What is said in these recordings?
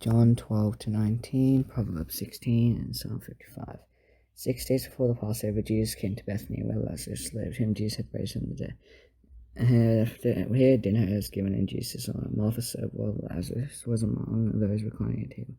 John 12-19, Proverbs 16, and Psalm 55. 6 days before the Passover, Jesus came to Bethany, where Lazarus lived, whom Jesus had raised from the dead. Here dinner was given, and Jesus saw Martha served, while Lazarus was among those reclining at table.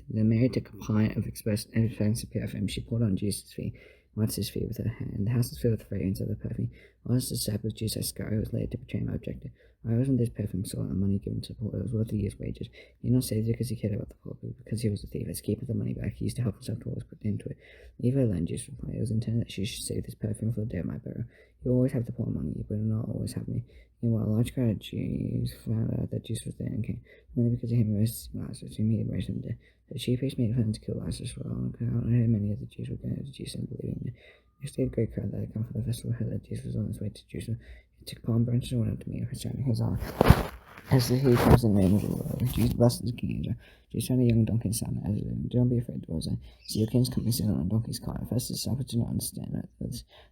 Then Mary took a pint of expensive perfume. She poured on Jesus' feet, wiped his feet with her hand. The house was filled with the fragrance of the perfume. While his disciples, Judas Iscariot, was later to betray him, objected. Why wasn't this perfume sold and money given to the poor? It was worth a year's wages. He not saved it because he cared about the poor, but because he was a thief. As keeping the money back, he used to help himself to what was put into it. Leave her alone, Jesus replied. It was intended that she should save this perfume for the day of my burial. You always have the poor among you, but not always have me. Meanwhile, a large crowd of Jews found out that Jesus was there and came, only because of him raised Lazarus, whom he had raised from the dead. The chief priests made plans to kill Lazarus for all, and many of the Jews were going to Jesus and believing in him. Next day, a great crowd that had come for the festival heard that Jesus was on his way to Jerusalem. He took palm branches and went up to meet him, surrounding his arm. As he comes in the name of the Lord, Jesus blessed his king. Jesus found a young donkey and sat on it. Do not be afraid, dwarves. See your king's coming, sit on a donkey's cart. At first the disciples did not understand that.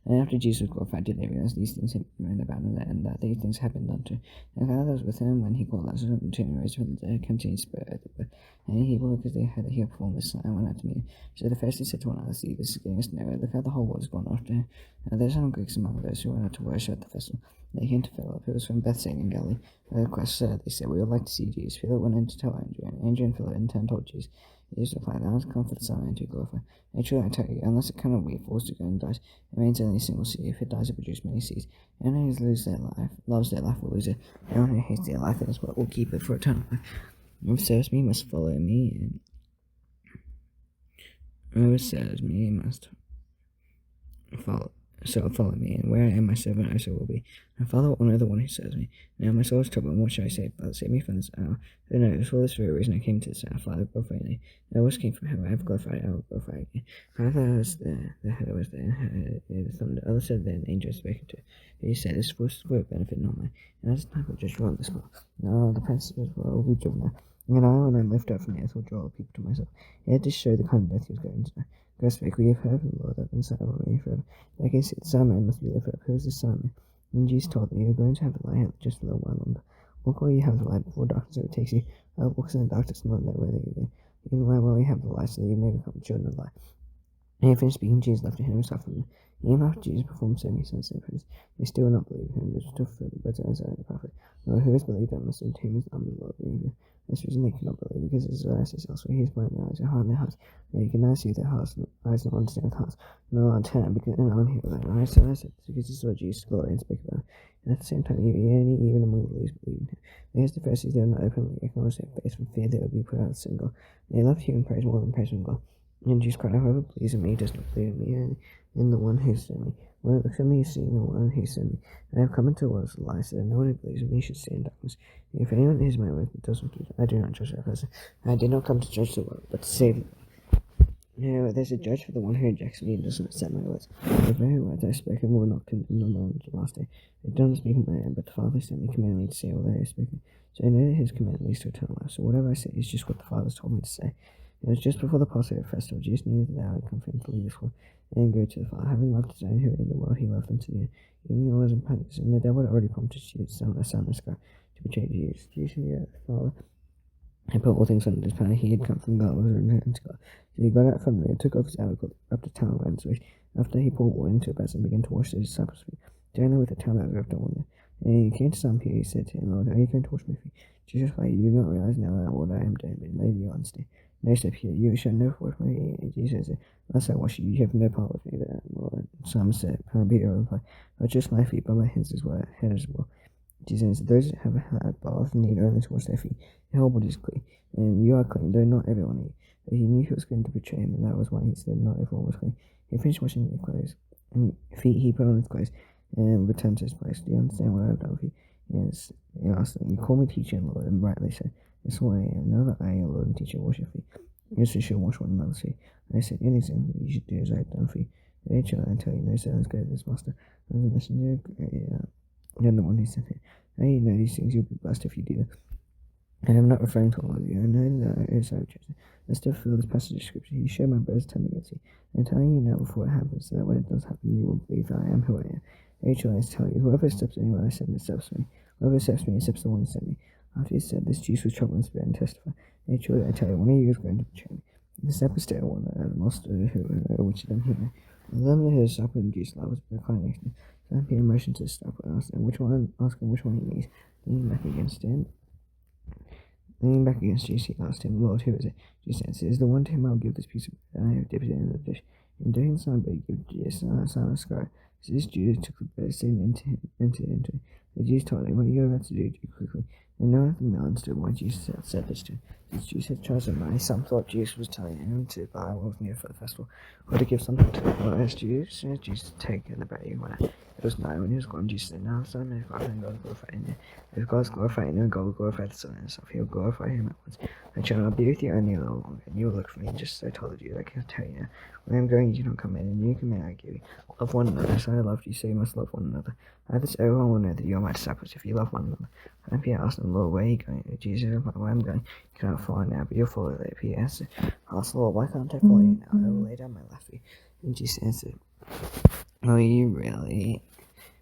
Then after Jesus was glorified, did they realize these things had been written about him, and that these things had been done to him. And the Father was with him when he called Lazarus from the tomb and raised from the dead, continued to spread at the birth. And he people, because they heard that he had performed this sign, went out to meet him. So the Pharisees said to one another, see, this is getting us nowhere. Look how the whole world is gone after him. And there are some Greeks among those who went out to worship at the festival. They came to Philip, who was from Bethsaida in Galilee. The question they said, we would like to see Jesus. Philip went in to tell Andrew, and Andrew and Philip in turn told Jesus. Jesus replied, I have come for the Son of Man to glorify. Actually, I tell you, unless a kind of wheat falls to go and dies, it remains only a single seed. If it dies, it produces many seeds. Anyone who loves their life will lose it. Anyone who hates their life is what will keep it for eternal life. Whoever serves me must follow me, and whoever serves me must follow me, and where I am, my servant also will be. My Father will honor the one who serves me. Now my soul is troubled, and what shall I say? Father, save me from this hour. But no, it was for this very reason I came to this hour. Father, glorify thee. I always came from heaven. I have glorified, I will glorify again. Father was there, the head was there, and heard the thunder. Others said there, an angel spoken to. He said, this was for benefit, not mine. And as the time will judge run this world. Now the princes of the world will be driven out. And I, when I am lifted up from the earth, will draw all people to myself. He had to show the kind of death he was going to die. God spake, we have heard from the Lord that inside of me forever. Like I said, the Son of Man must be lifted up. Who is the Son of Man? And Jesus told them, you are going to have the light just a little while longer. Walk while you have the light before darkness overtakes you. I walks in the darkness and not know where they go. Even while you have the light, so that you may become children of light. And he finished speaking, Jesus left himself from them. Even after Jesus performed so many signs and miracles, they still would not believe him. They still fulfilled the words of Isaiah the prophet. No, who has believed that must obtain his arm of the Lord believe. This reason they cannot believe, because Isaiah says elsewhere, he is blind their eyes and hard in their hearts. They can now see their hearts, eyes not understand with hearts. No one turn, because no one hear their eyes. So I said, because he saw Jesus' glory and spoke about it. And at the same time, even among the believers believed in him. Because the Pharisees did not openly acknowledge their faith from fear they would be put out of synagogue. They loved human praise more than praise from God. And Jesus cried, whoever believes in me does not believe in me, and in the one who sent me. When it looks at me, is seeing the one who sent me. I have come into the world of light, so that no one who believes in me should stay in darkness. If anyone hears my words but doesn't do it, I do not judge that person. I did not come to judge the world, but to save it. There's a judge for the one who rejects me and doesn't accept my words. The very words I have spoken will not condemn no man until the last day. I do not speak of my own, but the Father who sent me commanded me to say all that I have spoken. So I know that his command leads to eternal life. So whatever I say is just what the Father has told me to say. It was just before the Passover festival. Jesus knew that I would come for him to leave this world and go to the Father. Having loved his own who were in the world, he loved them to the end. Even the others and pagans. And the devil had already prompted Jesus, the son of God, to betray Jesus. Jesus knew that the Father had put all things under his power. He had come from God, was returned to God. So he got out from there, took off his outer coat, up the towel around his waist. After he poured water into a basin and began to wash his disciples' feet, down there with the towel that was wrapped around him. And he came to Simon Peter. He said to him, Lord, are you going to wash my feet? Jesus replied, you do not realize now what I am doing, but later you understand. No, said Peter, you shall never wash my feet. And Jesus said, unless I wash you, you have no part with me. But Lord, Simon said, Peter replied, not just my feet, but my hands as well. Head as well. Jesus said, those that have had a bath need only to wash their feet. The whole body is clean, and you are clean, though not everyone is. But he knew he was going to betray him, and that was why he said not everyone was clean. He finished washing their clothes, and feet he put on his clothes, and returned to his place. Do you understand what I have done with you? Yes. He asked them, you call me teacher and Lord, and rightly so. That's what I am. Know that I, your Lord and teacher, wash your feet. Yes, you should wash one another's feet. I said, any example you should do as I have done for you. Today, I tell you, no servant is greater than his master. I am the messenger, and the one who sent him. Now you know these things, you'll be blessed if you do them. I am not referring to all of you. I know that it is so chosen. Let's still fulfill this passage of scripture. You show my brothers turning against you. I'm telling you now before it happens, so that when it does happen, you will believe that I am who I am. Rachel, I tell you, whoever accepts anyone I send accepts me. Whoever accepts me accepts the one who sent me. After he said this, Jesus was troubled in spirit and testified, And truly I tell you, one of you is going to betray me. The step is still one that the most which then he may. And then his stop and Jesus love was becoming next. Then Peter motioned to stop and asked him which one he needs. Leaning back against Jesus, he asked him, Lord, who is it? Jesus answered, it is the one to whom I will give this piece of bread I have dipped it in the dish. In doing so, but he gave Jesus Simon Scribe. So this Judas took the bread, Satan into it. But Jesus told him, what are you about to do? Do quickly. And no one of them understood why Jesus had said this to him. These Jews had chosen money. Some thought Jesus was telling him to buy what was needed for the festival, or to give something to the poor. As Jesus take the bread, he went out. It was night when he was gone. Jesus said, now the Son of Man is glorified, and God is glorified in him. If God is glorified in him, God will glorify the Son himself. He will glorify him at once. I shall not be with you only a little longer, and you will look for me, just as I told you. I can tell you now. When I am going, you do not come in, and you come in, I give you. Love one another, so I loved you, so you must love one another. By this everyone will know that you are my disciples, if you love one another. And Peter asked him, Lord, where are you going? Jesus replied, where I am going, you cannot follow now, but you'll follow later. Peter answered, asked the Lord, why can't I follow you now? I will lay down my life for you. And Jesus answered, will you really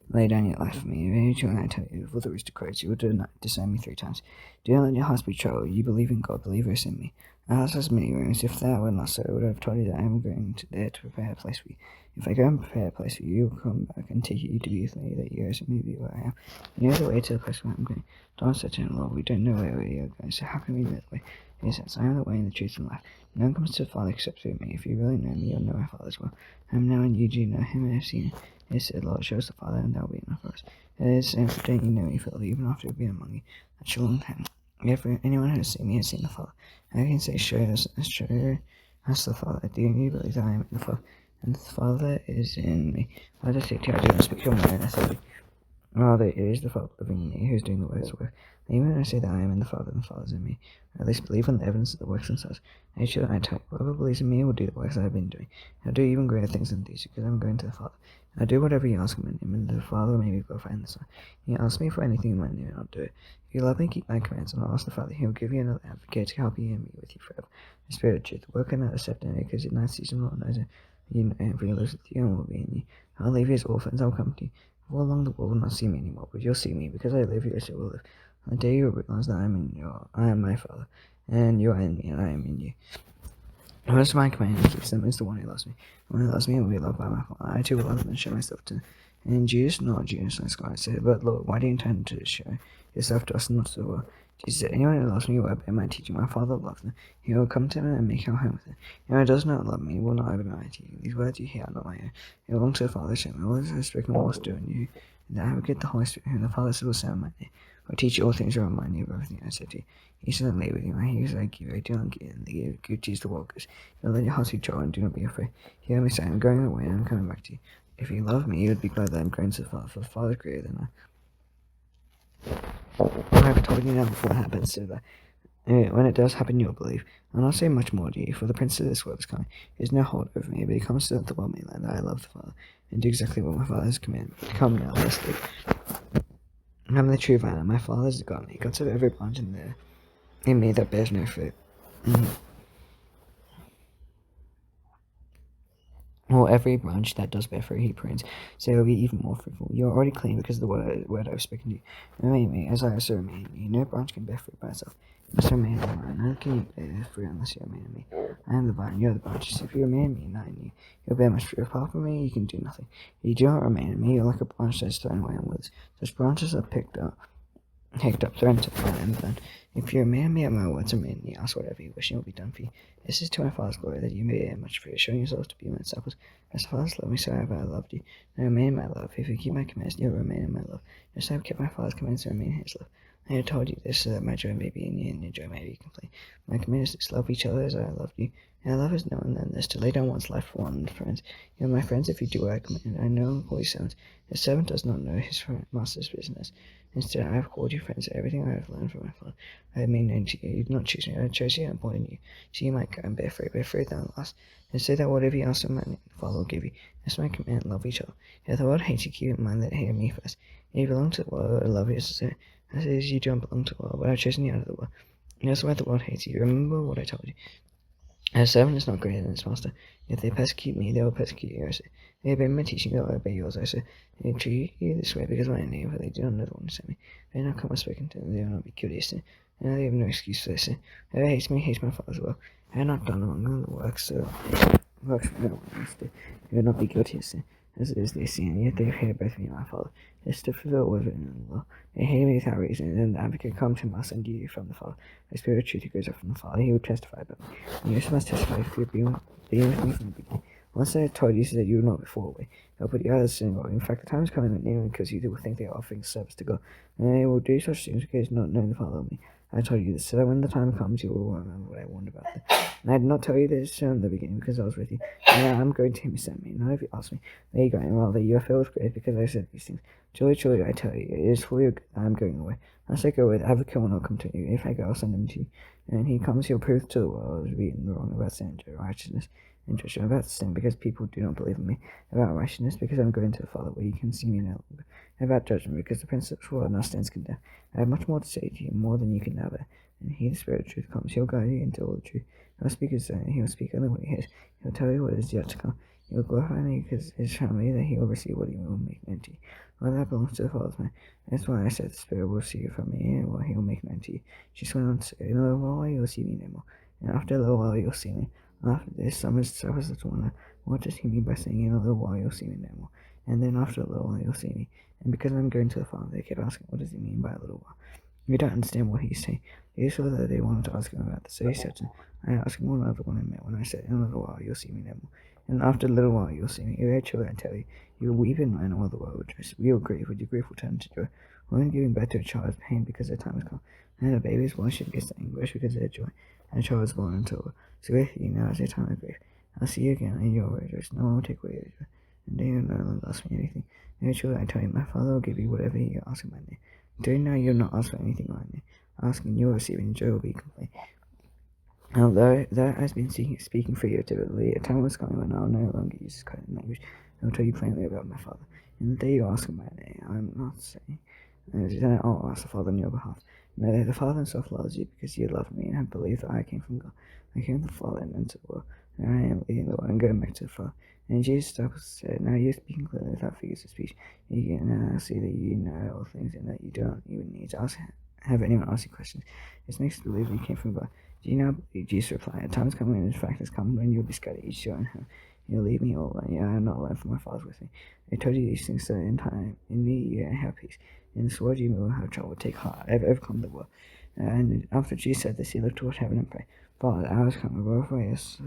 lay down your life for me? Very truly I tell you, before the rooster crows, you will disown me 3 times. Do not let your hearts be troubled. You believe in God, believe also in me. My house has many rooms. If that were not so, I would have told you that I am going there to prepare a place for you. If I go and prepare a place for you, you will come back and take you to be with me, that you also may be where I am. You know the way to the place where I am going. Thomas said to him, Lord, we don't know where we are going, so how can we know the way? He says, I am the way and the truth and life. No one comes to the Father except through me. If you really know me, you'll know my Father as well. I am now and you do know him and have seen him. He said, Lord, show us the Father, and that will be enough for us. It is the same for don't you know me, Philip, even after I've been among you. That's a long time. If anyone who has seen me has seen the Father. I can say, show us the Father. Do you believe that I am in the Father, and the Father is in me? I just take care, I do not speak your mind, I say, rather, it is the Father living in me who is doing the works of work. And even when I say that I am in the Father, and the Father is in me, or at least believe on the evidence of the works themselves. And should I tell you, whoever believes in me will do the works that I have been doing. I'll do even greater things than these, because I am going to the Father. I do whatever you ask him in him, and the Father may be glorified in the Son. You ask me for anything in my name, and I'll do it. If you love me, keep my commands, and I'll ask the Father. He will give you another advocate to help you and me with you forever. The Spirit of truth, work in that accept in it, because it now sees him, Lord knows it. You know him, for he lives with you and will be in you. I'll leave you as orphans, I'll come to you. Before long the world will not see me anymore, but you'll see me, because I live, you also will live. On the day you will realize that I am my Father, and you are in me, and I am in you. The first of my command keeps them is the one who loves me. The one who loves me will be loved by my Father. I too will love them and show myself to them. And Jesus, not Jesus, I said, but Lord, why do you intend to show yourself to us and not to the world? Jesus said, anyone who loves me will obey my teaching. My Father loves them. He will come to them and make our home with them. Anyone who does not love me will not obey my teaching. These words you hear are not my own. They belong to the Father. Sent me. All this is spoken of was doing you. And I will get the Holy Spirit, whom the Father will send in my name. I will teach you all things and remind you of everything I said to you. He said, I lay with you. My hands I give. I do not give. And they give to the world. Don't let your hearts be troubled, and do not be afraid. Hear me say, I am going away, and I am coming back to you. If you love me, you would be glad that I am going to the Father, for the Father is greater than I. I have told you now before it happens, so that when it does happen, you will believe. I will not say much more to you, for the prince of this world is coming. He has no hold over me, but he comes to the world may learn that I love the Father, and do exactly what my Father has commanded me. Come now, let us leave. I am the true vine, and my Father has got me. God said every branch in me that bears no fruit. Or every branch that does bear fruit he prunes, so it will be even more fruitful. You are already clean because of the word I have spoken to you. Remain in me, as I also remain in you. No branch can bear fruit by itself. You must remain in the vine. How can you bear fruit unless you remain in me? I am the vine, you are the branches. If you remain in me, not in you, you will bear much fruit. Apart from me, you can do nothing. If you do not remain in me, you are like a branch that is thrown away and withers. Such branches are picked up, thrown to the fire, and burned. If you remain in me and my words remain in you, ask whatever you wish, and it will be done for you. This is to my Father's glory, that you may bear much fruit, showing yourselves to be my disciples. As the Father loved me, so have I loved you. Now remain in my love. If you keep my commands, you will remain in my love. Just as I have kept my Father's commands and remain in his love. I have told you this, so that my joy may be in you, and your joy may be complete. My command is this: love each other as I loved you. And love is no one than this, to lay down one's life for one's friends. You are my friends if you do what I command. I know and call you servants. A servant does not know his master's business. Instead, I have called you friends. Everything I have learned from my Father, I have made known to you. You did not choose me. I chose you and appointed you, so you might go and bear fruit that will last. And say that whatever you ask of my name, the Father will give you. That's my command: love each other. If the world hates you, keep in mind that it hated me first. If you belong to the world, I love you as it is you don't belong to the world, but I have chosen you out of the world. And that's why the world hates you. Remember what I told you. A servant is not greater than his master. If they persecute me, they will persecute you also. They obey my teaching, they will obey yours also. They treat you this way because of my name, for they do not know the one who sent me. They have not come and spoken to them, they will not be curious. and they have no excuse for this. Whoever hates me hates my Father as well. I have not done among the works, so works for no one else to. They would not be guilty of sin, as it is they sin, and yet they have hated both me and my Father. This to fulfill what was written in the law. They hated me without reason, and then the advocate comes whom I'll send you from the Father. The Spirit of truth who goes up from the Father, he will testify about me. And you also must testify if you have been with me from the beginning. Once I have told you so that you will not be fall away. They'll put you out of the synagogue. In fact, the time is coming that namely because you will think they are offering service to God. And they will do such things because not knowing the Father of me. I told you this, so that when the time comes, you will remember what I warned about them. And I did not tell you this from the beginning because I was with you. And now I'm going to him who sent me. None of you asked me, where are you going? Rather, you are filled with grace because I said these things. Truly, truly, I tell you, it is for your good that I am going away. Unless I go away, the advocate will not come to you. If I go, I'll send him to you. And he comes, he'll prove to the world to be in the wrong about sin and righteousness. And judgment about sin because people do not believe in me. About righteousness because I'm going to the Father where you can see me no longer. About judgment because the prince of this world now stands condemned. I have much more to say to you, more than you can now bear. And he, the Spirit of truth, comes. He'll guide you into all the truth. He'll speak his own. He'll speak only what he hears. He'll tell you what is yet to come. He will glorify me because it is from me that he will receive what he will make known to you. Well, that belongs to the Father's mind. That's why I said the Spirit will receive from me and what he will make known to you. She went on to say, in a little while you will see me no more. And after a little while you will see me. After this, some of the little wonder, what does he mean by saying, in a little while you'll see me no more? And then after a little while you'll see me. And because I'm going to the Father, they kept asking, what does he mean by a little while? We don't understand what he's saying. They saw that they wanted to ask him about this, so he said to them, I asked him one other one I met when I said, in a little while you'll see me no more. And after a little while you'll see me. Very truly I tell you, you will weep and mourn, and all the world will rejoice. We will grieve, but your grief will turn to joy. Women giving birth to a child is pain because their time has come. And a baby is born should be anguish because of their joy. And a child is born until over. So with you now is your time of grief. I'll see you again, and you will rejoice. No one will take away your joy. And they will no longer ask me anything. Very truly I tell you, my Father will give you whatever you ask in my name. Until now you have not asked for anything in my name. Asking you will receive, and joy will be complete. Although I has been speaking figuratively, a time was coming when I will no longer use this kind of language. I will tell you plainly about my Father. In the day you ask in my name, I am not saying, then I'll ask the Father on your behalf. Know that the Father himself loves you because you love me and have believed that I came from God. I came from the Father and into the world, and I am leaving the world and going back to the Father. And Jesus said, now you are speaking clearly without figures of speech. You can now see that you know all things and that you don't even need to have anyone ask you questions. This makes you believe you came from God. Do you now believe? Jesus replied, a time is coming, and in fact has come, when you will be scattered each to your own home. You'll leave me all alone. I am not alone, for my Father with me. I told you these things so that in time, in me, you have peace. In this world you will have trouble. Take heart. I have overcome the world. And after Jesus said this, he looked toward heaven and prayed, Father, the hour is coming. Glorify us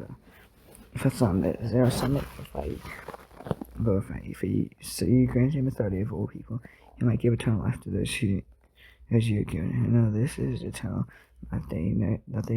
for some. There are some that glorify you. For you, so you grant him authority over all people. You might give eternal life to those who as you have given. And now this is eternal, that they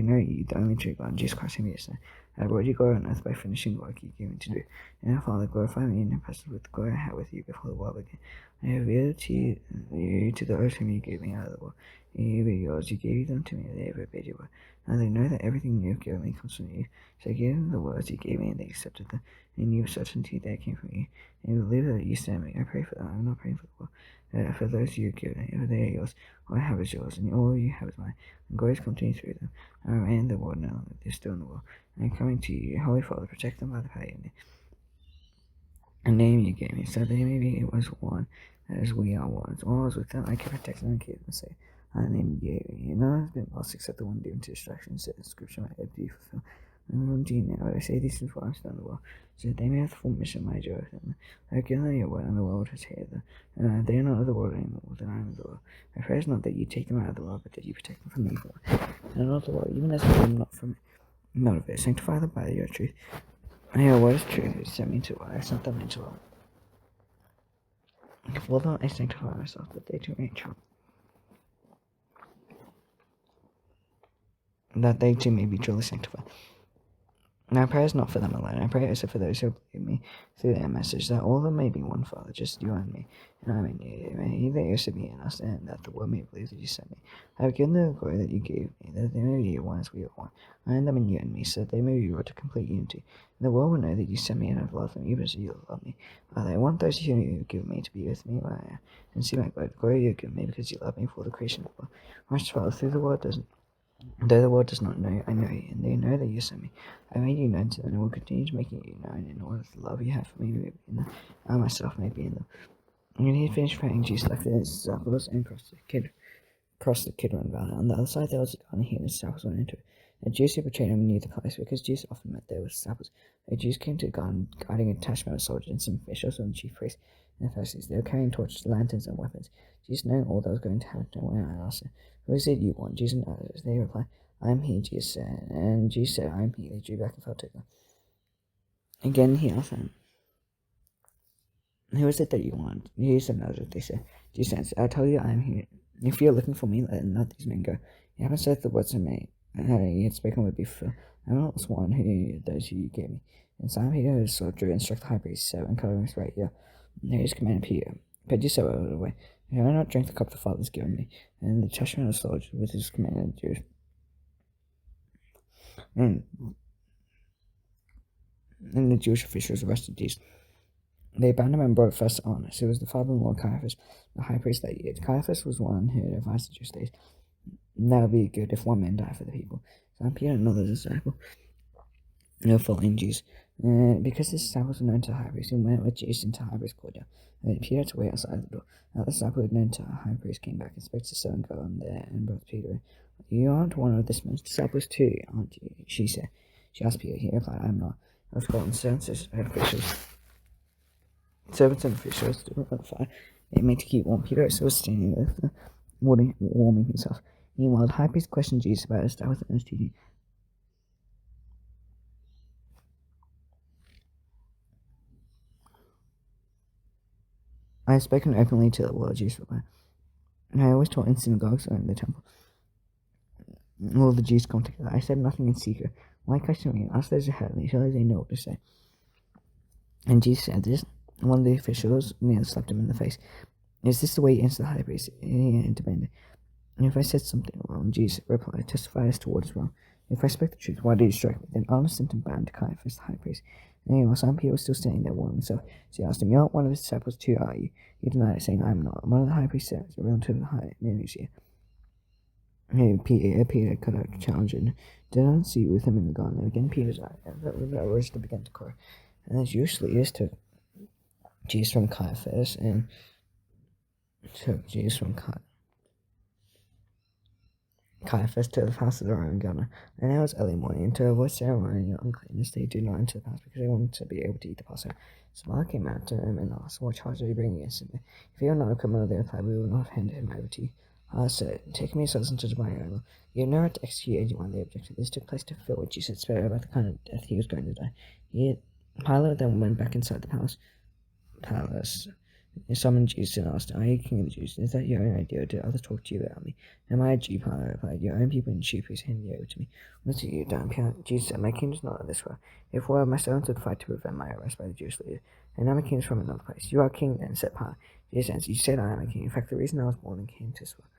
know you, the only true God, Jesus Christ, whom you sent. I brought you glory on earth by finishing the work you gave me to do. And now, Father, glorify me in your presence with the glory I had with you before the world began. I have revealed to you to those whom you gave me out of the world. You were yours, you gave them to me, they have obeyed your word. Now they know that everything you have given me comes from you. So I gave them the words you gave me, and they accepted them. And you have certainty that came from you. And you believe that you sent me. I pray for them. I am not praying for the world. For those you have given me, for they are yours. All I have is yours, and all you have is mine. And glory is continued through them. I remain in the world now, but they're still in the world. I am coming to you, Holy Father, protect them by the power of your name. A name you gave me, so they may be as one as we are one. As well as with them, I can protect them and keep them safe. The name you gave me, and none has been lost except the one doomed to destruction, said the scripture might be fulfilled. And unto you now, I say these things while I'm still in the world, so that they may have the full mission of my joy with them. I have given them your word, and the world has hated them. And they are not of the world anymore, than I am of the world. My prayer is not that you take them out of the world, but that you protect them from the evil one. And not of the world, even as I am not from it. Not of it. Sanctify them by your truth. And your word is true. You sent me to what I sent them into it. For them I sanctify myself, that they too may true. That they too may be truly sanctified. Now, prayer is not for them alone. I pray also for those who believe me through their message, that all of them may be one, Father, just you and me, and I in you. May they also be in us, and that the world may believe that you sent me. I have given them the glory that you gave me, that they may be one as we are one. I am them and you and me, so that they may be brought to complete unity. And the world will know that you sent me and have loved them, even as you love me. Father, I want those who you have given me to be with me where I am, and see my glory you have given me, because you love me for the creation of the world. Righteous Father, through the world though the world does not know, I know you, and they know that you sent me. I made you known to them, and will continue to make you known, in order that the love you have for me may be in them, I myself may be in them. And when he had finished praying, Jesus left his disciples and crossed the kid across the Kidron Valley. On the other side, there was a garden he and his disciples went into it. The Jews who betrayed him knew the place, because Jews often met there with disciples. The Jews came to the garden, guiding a detachment of soldiers and some officials from the chief priests and the Pharisees. They were carrying torches, lanterns, and weapons. Jesus, knowing all that was going to happen, went out and asked them, "Who is it you want?" Jesus and others. They replied, "I am he," Jesus said. And Jesus said, "I am he." They drew back and fell to them. Again he asked them, "Who is it that you want?" Jesus and others. They said, Jesus answered, "I tell you, I am he. If you are looking for me, let these men go. You haven't said the words of me. You had spoken would be fulfilled. I am not the one who those who you gave me." And Simon Peter, who sword drew and struck the high priest, said, and cut him his right ear. And Jesus commanded Peter, "But you said out of the way. Have I not drank the cup the Father has given me?" And the detachment of the soldiers with his commanded Jews. And the Jewish officials arrested Jesus. They bound him and brought first to Annas, who was the father-in-law of Caiaphas, the high priest that year. Caiaphas was one who had advised the Jews states, "That would be good if one man died for the people." So Peter and another disciple following Jesus. Because his disciples were known to the high priest, he went with Jesus into the high priest's courtyard. Peter had to wait outside the door. Now the disciple who had known to the high priest came back and spoke to the servant girl in there and brought Peter. "You aren't one of this man's disciples too, aren't you?" she said. She asked Peter. He replied, "I am not." I was called servants and officials to the fire. They made to keep warm. Peter was standing there, warming himself. Meanwhile, the high priest questioned Jesus about his disciples and his teaching. "I have spoken openly to the world," Jesus replied. "And I always taught in synagogues and in the temple. All the Jews come together. I said nothing in secret. Why question me? Ask those who heard me. Surely they know what to say." And Jesus said this. One of the officials nearly slapped him in the face. "Is this the way you answer the high priest?" He demanded. "And if I said something wrong," Jesus replied, "testify as to what is wrong. If I spoke the truth, why did you strike me?" Then Annas sent him bound to Caiaphas, the high priest. And meanwhile, Simon Peter was still standing there warming himself. So he asked him, "You aren't one of his disciples too, are you?" He denied it, saying, "I am not." One of the high priest's servants, a relative of the high man who's here. Peter cut out the challenge and did not see with him in the garden. And again Peter's eye, and the rooster began to crow. And as usually is took Jesus from Caiaphas and took Jesus from Caiaphas to the house of the Roman governor. And it was early morning, and to avoid ceremonial uncleanness, they did not enter the house because they wanted to be able to eat the Passover. So Pilate came out to him and asked, "What charge are you bringing against him?" "If you are not a criminal," they replied, "we will not hand him over to you." Pilate said, "Take me as to my own law. You have no right to execute anyone," they objected. This took place to fulfill what Jesus had spoken about the kind of death he was going to die. Pilate then went back inside the palace. He summoned Jesus and asked, "Are you king of the Jews? Is that your own idea, or did others talk to you about me?" "Am I a Jew?" Pilate replied. "Your own people and chief priests handed you over to me." "What have you done?" Jesus said, "My kingdom is not of this world. If were, my servants would fight to prevent my arrest by the Jewish leaders. And now my kingdom is from another place." "You are king then," said Pilate. Jesus answered, "You said I am a king. In fact, the reason I was born and came to this world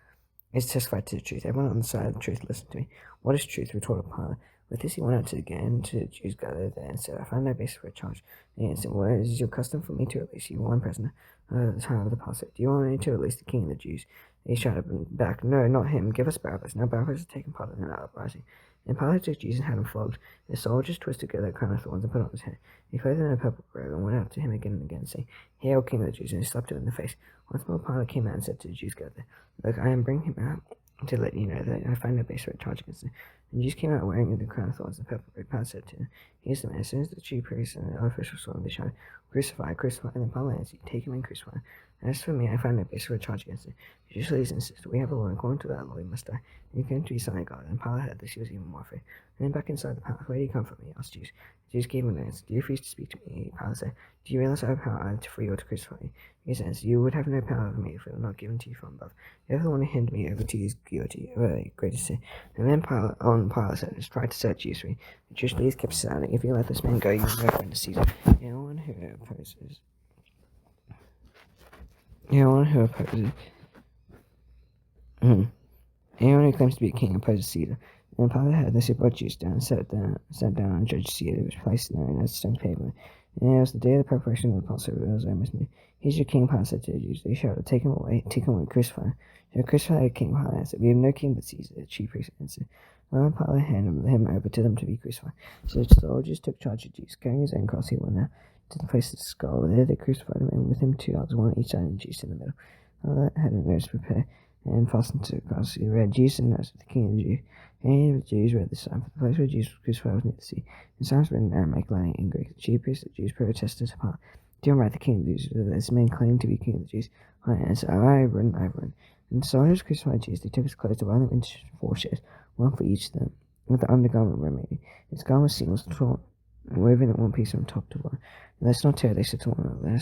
is to testify to the truth. Everyone on the side of the truth listen to me." "What is truth?" retorted Pilate. With this he went out again to the Jews gathered there and said, "I find no basis for a charge." And he answered, "Well, it is your custom for me to release you one prisoner at the time of the Passover. Do you want me to release the king of the Jews?" They shouted back, "No, not him. Give us Barabbas." Now Barabbas had taken part in an uprising. And Pilate took Jesus and had him flogged. The soldiers twisted together a crown of thorns and put it on his head. He clothed him in a purple robe and went out to him again and again, saying, "Hail, King of the Jews!" And he slapped him in the face. Once more Pilate came out and said to the Jews gathered, "Look, I am bringing him out to let you know that I find no basis for a charge against him." And Jesus came out wearing the crown of thorns and purple robe. Pilate said to him, "Here's the man." As soon as the chief priests and the other officials saw him, they shouted, "Crucify, crucify!" And then Pilate answered, "Take him and crucify him. And as for me, I find no basis for a charge against him." The Jewish leaders insisted, "We have a law, and according to that law he must die." And he came to be son of God. And Pilate heard this, he was even more afraid. And then back inside the palace, "Where do you come from?" he asked Jesus. Jesus gave him an answer. "Do you refuse to speak to me?" Pilate said, "Do you realize I have power either to free or to crucify you?" Jesus answered, "You would have no power over me if it were not given to you from above. Whoever one who handed me over to you is guilty of a greater sin." And then Pilate said, tried to set Jesus free. The Jewish leaders kept shouting, "If you let this man go, you will no friend to Caesar." Anyone who opposes Anyone who claims to be a king opposes Caesar. And Pilate heard this, he brought Jesus down and sat down on judge's seat. It was placed there as a stone pavement. And it was the day of the preparation of the Passover. It was almost noon. "Here's your king," Pilate said to the Jews. They shouted, take him away, crucify him." "So crucify the king," Pilate answered. "We have no king but Caesar," the chief priest answered. Then Pilate handed him over to them to be crucified. So the soldiers took charge of Jesus. Carrying his own cross, he went out to the place of the skull. There they crucified him, and with him 2 others, one on each side, and Jesus in the middle. Pilate had a nurse prepared. and fastened to the cross. He read, Jesus of Nazareth, the King of the Jews. And the Jews read the sign, for the place where Jesus was crucified was near the sea. The sign was written in Aramaic, Latin, and Greek. The chief priests of the Jews protested upon John right, the King of the Jews. This man claimed to be King of the Jews. And so I have written. And so he was crucified Jesus. They took his clothes, divided them into 4 shares, one for each of them, with the undergarment remaining. His garment was seamless, torn, woven in one piece from top to bottom. Let's not tear, they said to one another.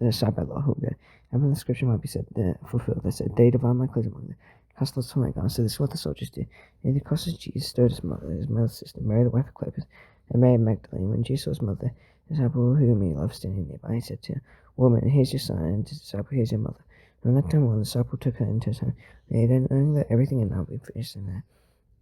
Let's side by law, who good. And when the scripture might be said, fulfilled, they said, they divide my clothes among them. Cast lots for my garment. So this is what the soldiers did. And they crossed Jesus, stirred his mother's sister, Mary, the wife of Clopas, and Mary Magdalene. When Jesus saw his mother, the disciple whom he loved, standing nearby, he said to her, Woman, here's your son, and the disciple, here's your mother. And that time on, the disciple took her into his home. They then knowing that everything had now been finished in there.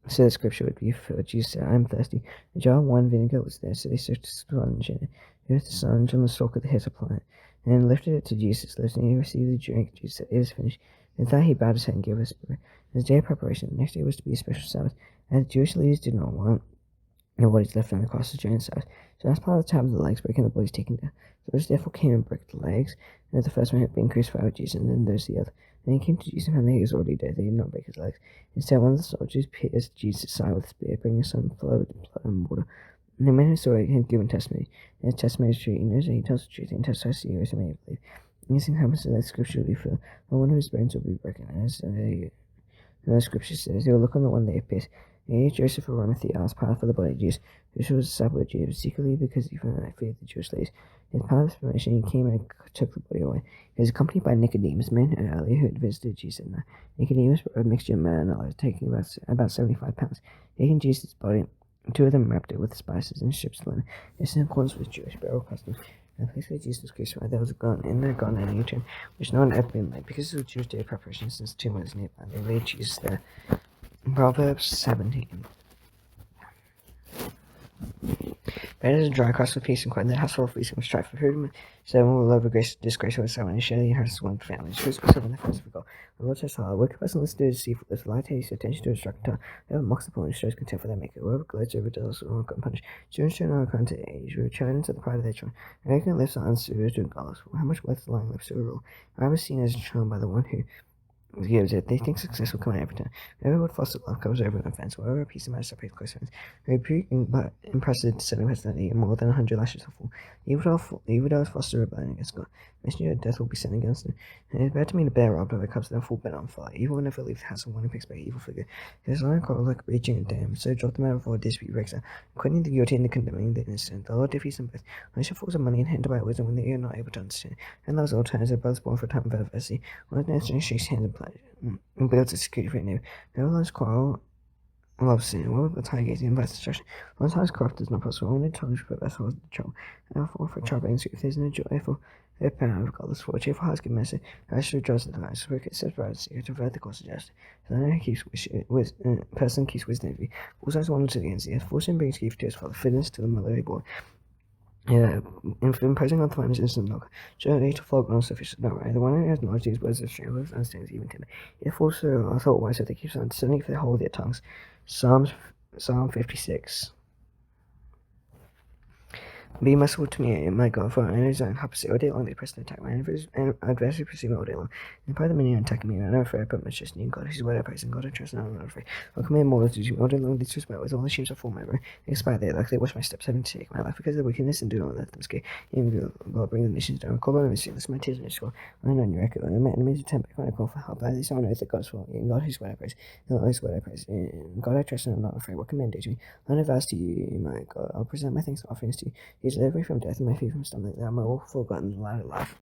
So the scripture would be fulfilled. Jesus said, I am thirsty. A jar of wine vinegar was there, so they searched the sponge in it. Here's the sponge on the stalk of the hyssop plant, and lifted it to Jesus' lips, and he received the drink. Jesus said, It is finished. With that he bowed his head and gave us spirit. It was day of preparation. The next day was to be a special Sabbath, and the Jewish leaders did not want the bodies left on the crosses during the Sabbath. So as part of the time of the legs breaking, the bodies taken down. So those therefore came and broke the legs, and the first one had been crucified with Jesus, and then there's the other. And he came to Jesus, and he was already dead. They did not break his legs. Instead, one of the soldiers pierced Jesus' side with a spear, bringing some blood and water. And the man who saw it had given testimony. And his testimony is true. He knows that he tells the truth, and testifies to you, as you may believe. And this thing happens so that scripture will be filled. And one of his bones will be broken. As the scripture says, they will look on the one they have pierced. And Joseph of Arimathea asked Pilate for the body of Jesus, who was a disciple of Jesus, secretly because he feared the Jewish leaders. As part of this permission, he came and took the body away. He was accompanied by Nicodemus, man earlier who had visited Jesus at night. Nicodemus brought a mixture of myrrh and aloes, taking about 75 pounds. Taking Jesus' body, 2 of them wrapped it with spices and strips of linen. This is in accordance with Jewish burial customs. In the place where Jesus was crucified, there was a garden. In that garden, a new tomb, which no one had ever been laid. Because it was Jewish day of preparation, since the tomb was nearby, they laid Jesus there. Proverbs 17. Better is a dry crust with peace and quiet than a house full of fleas and strife. For whom 7 will love a disgrace with someone, and share the inheritance of one family. Choose for 7 the first of God. The Lord says, a wicked person listens to deceitful lips, lie takes attention to instruct tongue. Whoever mocks the poor and shows contempt for their maker. Whoever gloats over does will not punish. Children show no account to age, who return into the pride of their children. Arrogant lips are unserious to godless. How much worth the lying lips to a rule? I was seen as shown by the one who gives it. They think success will come at every time. Whoever would foster love covers over an offense. Whoever a peace of mind separates close friends. Rebuke but impressive discerning personality, and more than 100 lashes are full. Evildoers foster rebellion against God. Messenger of death will be sent against them. And it is better to meet a bear robbed of a cups than a full bent on fire. Evil will never leave the house of one who picks by evil figure. It is lion quarrel like raging a dam, so drop the matter before a dispute breaks out, quitting the guilty and condemning the innocent. The Lord defeats them both. Unless your fools of money and hindered by wisdom when they are not able to understand. And loves all times, their brothers born for a time of adversity. One of the shakes hands and pleasure, and builds a security for a neighbor. Whoever loves quarrel loves sin. Whoever will tie gates invites destruction. One's heart is corrupt is not possible. Only tongues put vessels in trouble. Therefore, for trouble and if there's no joyful, their power of godless for cheerful hearts give mercy. I should draws the lies. Wicked sets right secret to avert the course of justice. Person keeps wisdom envy. Fools eyes wander to the ends. Fortune brings grief to his father. Fitness to the mother he bore. Imposing on the mind is instant knock. Surely to flog on sufficient not right. The one who has knowledge these words of strength understands even timid. If fools are thought wise, that they keep silent, suddenly for the whole of their tongues. Psalm 56. Be merciful to me, my God, for I know that I pursue all day long. They press and attack my adversary, pursue me all day long. And by the many attacking me, I know afraid I put my trust in God. His word I praise, and God I trust, and I am not afraid. I command more to do all day long. They disrespect with all the sheep are full my road. They expire their luck. They watch my steps, having to take my life because of their wickedness, and do not let them escape. Even God bring the nations down. Call by my mercy, listen my tears and score. I know your record. And my enemies attempt when I call for help. By this I know that God's fault. In God His word I praise. In God His word I praise. In God I trust, and I am not afraid. What can men do to me? I know vows to you, my God. I'll present my thanks and offerings to you. He delivered me from death, and my feet from stumbling. That I may all forgotten the light of life.